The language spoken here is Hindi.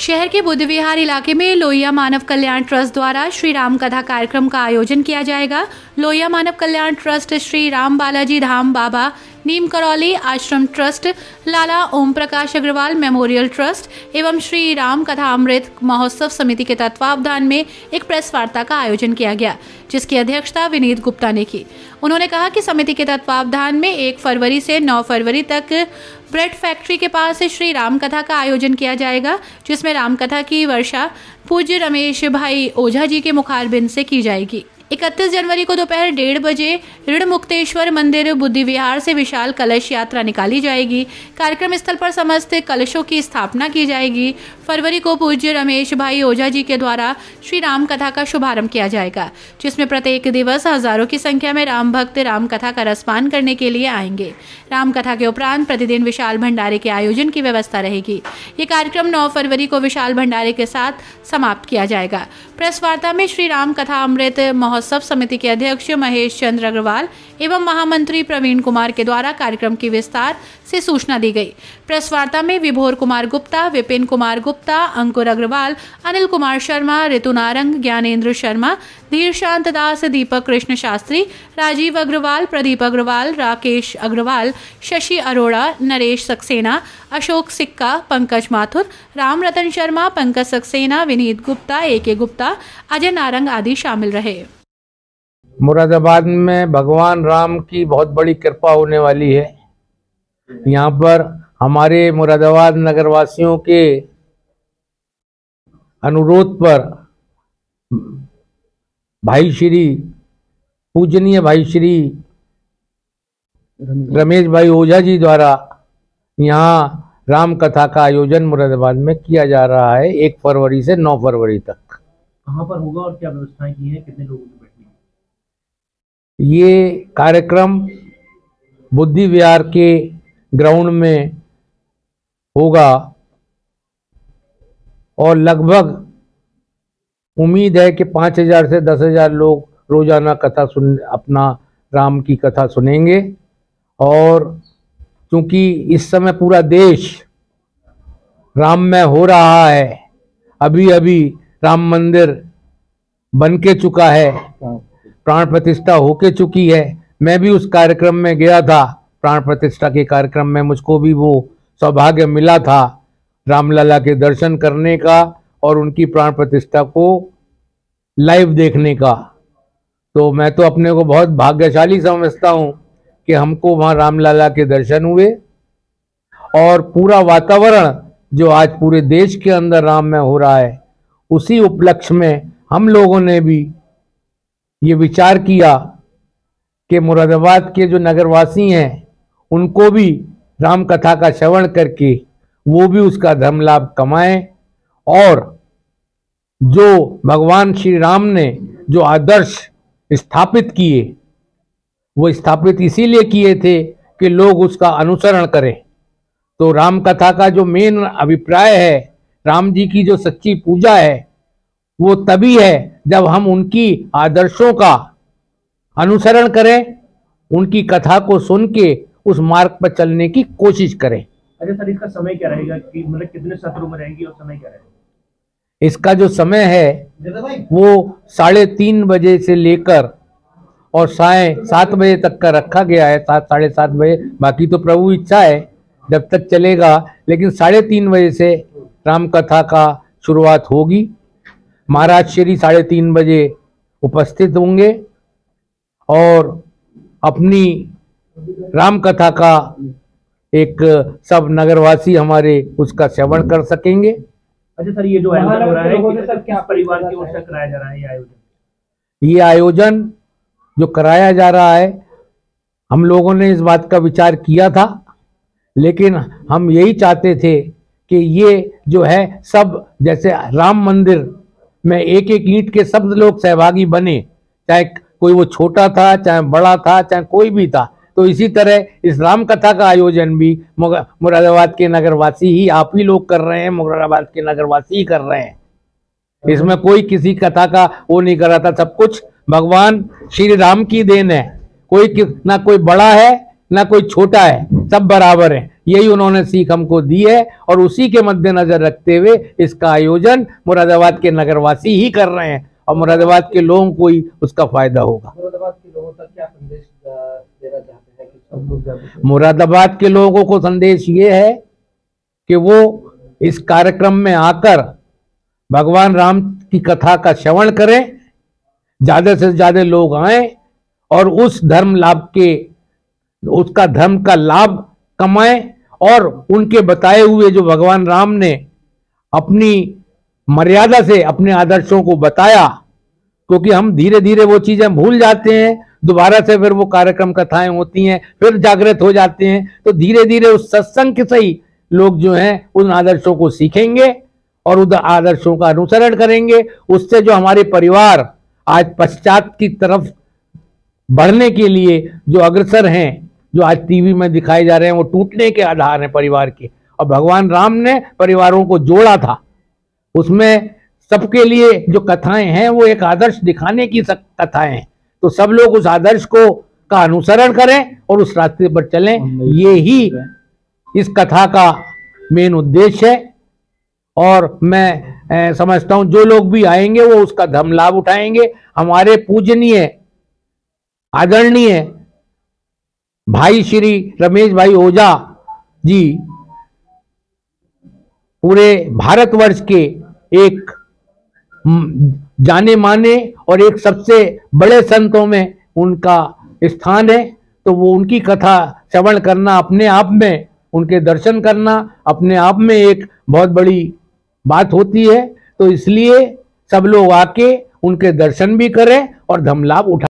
शहर के बुद्ध विहार इलाके में लोहिया मानव कल्याण ट्रस्ट द्वारा श्री राम कथा कार्यक्रम का आयोजन किया जाएगा। लोहिया मानव कल्याण ट्रस्ट श्री राम बालाजी धाम बाबा नीम करौली आश्रम ट्रस्ट, लाला ओम प्रकाश अग्रवाल मेमोरियल ट्रस्ट एवं श्री राम कथा अमृत महोत्सव समिति के तत्वावधान में एक प्रेस वार्ता का आयोजन किया गया, जिसकी अध्यक्षता विनीत गुप्ता ने की। उन्होंने कहा कि समिति के तत्वावधान में 1 फरवरी से 9 फरवरी तक ब्रेड फैक्ट्री के पास श्री राम कथा का आयोजन किया जाएगा, जिसमें राम कथा की वर्षा पूज्य रमेश भाई ओझा जी के मुखारबिंद से की जाएगी। 31 जनवरी को दोपहर 1:30 बजे ऋण मुक्तेश्वर मंदिर बुद्धि विहार से विशाल कलश यात्रा निकाली जाएगी। कार्यक्रम स्थल पर समस्त कलशों की स्थापना की जाएगी। फरवरी को पूज्य रमेश भाई ओझा जी के द्वारा श्री राम कथा का शुभारंभ किया जाएगा, जिसमें प्रत्येक दिवस हजारों की संख्या में राम भक्त राम कथा का रसपान करने के लिए आएंगे। राम कथा के उपरांत प्रतिदिन विशाल भंडारे के आयोजन की व्यवस्था रहेगी। ये कार्यक्रम 9 फरवरी को विशाल भंडारे के साथ समाप्त किया जाएगा। प्रेस वार्ता में श्री राम कथा अमृत महोत्सव समिति के अध्यक्ष महेश चंद्र अग्रवाल एवं महामंत्री प्रवीण कुमार के द्वारा कार्यक्रम की विस्तार से सूचना दी गई। प्रेस वार्ता में विभोर कुमार गुप्ता, विपिन कुमार गुप्ता, अंकुर अग्रवाल, अनिल कुमार शर्मा, ऋतु नारंग, ज्ञानेंद्र शर्मा, धीर शांत दास, दीपक कृष्ण शास्त्री, राजीव अग्रवाल, प्रदीप अग्रवाल, राकेश अग्रवाल, शशि अरोड़ा, नरेश सक्सेना, अशोक सिक्का, पंकज माथुर, राम रतन शर्मा, पंकज सक्सेना, विनीत गुप्ता, AK गुप्ता, अजय नारंग आदि शामिल रहे। मुरादाबाद में भगवान राम की बहुत बड़ी कृपा होने वाली है। यहाँ पर हमारे मुरादाबाद नगरवासियों के अनुरोध पर पूजनीय भाई श्री रमेश भाई ओझा जी द्वारा यहाँ राम कथा का आयोजन मुरादाबाद में किया जा रहा है 1 फरवरी से 9 फरवरी तक। कहाँ पर होगा और क्या व्यवस्थाएं की हैं, कितने लोगों की बैठनी है? ये कार्यक्रम बुद्धि विहार के ग्राउंड में होगा और लगभग उम्मीद है कि 5000 से 10,000 लोग रोजाना कथा अपना राम की कथा सुनेंगे। और क्योंकि इस समय पूरा देश राममय हो रहा है, अभी अभी राम मंदिर बन के चुका है, प्राण प्रतिष्ठा होके चुकी है। मैं भी उस कार्यक्रम में गया था, प्राण प्रतिष्ठा के कार्यक्रम में मुझको भी वो सौभाग्य मिला था रामलला के दर्शन करने का और उनकी प्राण प्रतिष्ठा को लाइव देखने का। तो मैं तो अपने को बहुत भाग्यशाली समझता हूँ कि हमको वहाँ रामलला के दर्शन हुए और पूरा वातावरण जो आज पूरे देश के अंदर राम में हो रहा है, उसी उपलक्ष्य में हम लोगों ने भी ये विचार किया कि मुरादाबाद के जो नगरवासी हैं उनको भी राम कथा का श्रवण करके वो भी उसका धर्म लाभ कमाएं और जो भगवान श्री राम ने जो आदर्श स्थापित किए वो स्थापित इसीलिए किए थे कि लोग उसका अनुसरण करें। तो राम कथा का जो मेन अभिप्राय है, राम जी की जो सच्ची पूजा है, वो तभी है जब हम उनकी आदर्शों का अनुसरण करें, उनकी कथा को सुन के उस मार्ग पर चलने की कोशिश करें। अच्छा सर, इसका समय क्या रहेगा कि मतलब कितने सत्रों में रहेंगी और समय क्या रहेगा? इसका जो समय है वो 3:30 बजे से लेकर और 7:30 बजे तक का रखा गया है, 7 साढ़े 7 बजे। बाकी तो प्रभु इच्छा है जब तक चलेगा, लेकिन 3:30 बजे से राम कथा का शुरुआत होगी। महाराज श्री 3:30 बजे उपस्थित होंगे और अपनी राम कथा का एक सब नगरवासी हमारे उसका श्रवण कर सकेंगे। अच्छा सर, ये जो आयोजन हो रहा है किस परिवार की ओर से कराया जा रहा है? ये आयोजन जो कराया जा रहा है, हम लोगों ने इस बात का विचार किया था, लेकिन हम यही चाहते थे कि ये जो है सब जैसे राम मंदिर में एक एक ईंट के सब लोग सहभागी बने, चाहे कोई वो छोटा था, चाहे बड़ा था, चाहे कोई भी था। तो इसी तरह इस राम कथा का आयोजन भी मुरादाबाद के नगरवासी ही, आप ही लोग कर रहे हैं, मुरादाबाद के नगरवासी ही कर रहे हैं। इसमें कोई किसी कथा का वो नहीं कर रहा था, सब कुछ भगवान श्री राम की देन है। कोई ना कोई बड़ा है ना कोई छोटा है, सब बराबर है। यही उन्होंने सीख हमको दी है और उसी के मद्देनजर रखते हुए इसका आयोजन मुरादाबाद के नगरवासी ही कर रहे हैं और मुरादाबाद के लोगों को ही उसका फायदा होगा। मुरादाबाद के लोगों तक क्या संदेश देना चाहते हैं कि सब लोग मुरादाबाद के लोगों को संदेश ये है कि वो इस कार्यक्रम में आकर भगवान राम की कथा का श्रवण करें, ज्यादा से ज्यादा लोग आए और उस धर्म लाभ के उसका धर्म का लाभ कमाएं और उनके बताए हुए जो भगवान राम ने अपनी मर्यादा से अपने आदर्शों को बताया, क्योंकि हम धीरे धीरे वो चीजें भूल जाते हैं, दोबारा से फिर वो कार्यक्रम कथाएं होती हैं, फिर जागृत हो जाते हैं, तो धीरे धीरे उस सत्संग के सही लोग जो हैं उन आदर्शों को सीखेंगे और उन आदर्शों का अनुसरण करेंगे। उससे जो हमारे परिवार आज पश्चात की तरफ बढ़ने के लिए जो अग्रसर हैं, जो आज टीवी में दिखाए जा रहे हैं, वो टूटने के आधार हैं परिवार के। और भगवान राम ने परिवारों को जोड़ा था, उसमें सबके लिए जो कथाएं हैं वो एक आदर्श दिखाने की कथाएं हैं। तो सब लोग उस आदर्श को का अनुसरण करें और उस रास्ते पर चलें, ये ही इस कथा का मेन उद्देश्य है। और मैं समझता हूं जो लोग भी आएंगे वो उसका धर्म लाभ उठाएंगे। हमारे पूजनीय आदरणीय भाई श्री रमेश भाई ओझा जी पूरे भारतवर्ष के एक जाने माने और एक सबसे बड़े संतों में उनका स्थान है। तो वो उनकी कथा श्रवण करना अपने आप में, उनके दर्शन करना अपने आप में एक बहुत बड़ी बात होती है। तो इसलिए सब लोग आके उनके दर्शन भी करें और धर्म लाभ उठा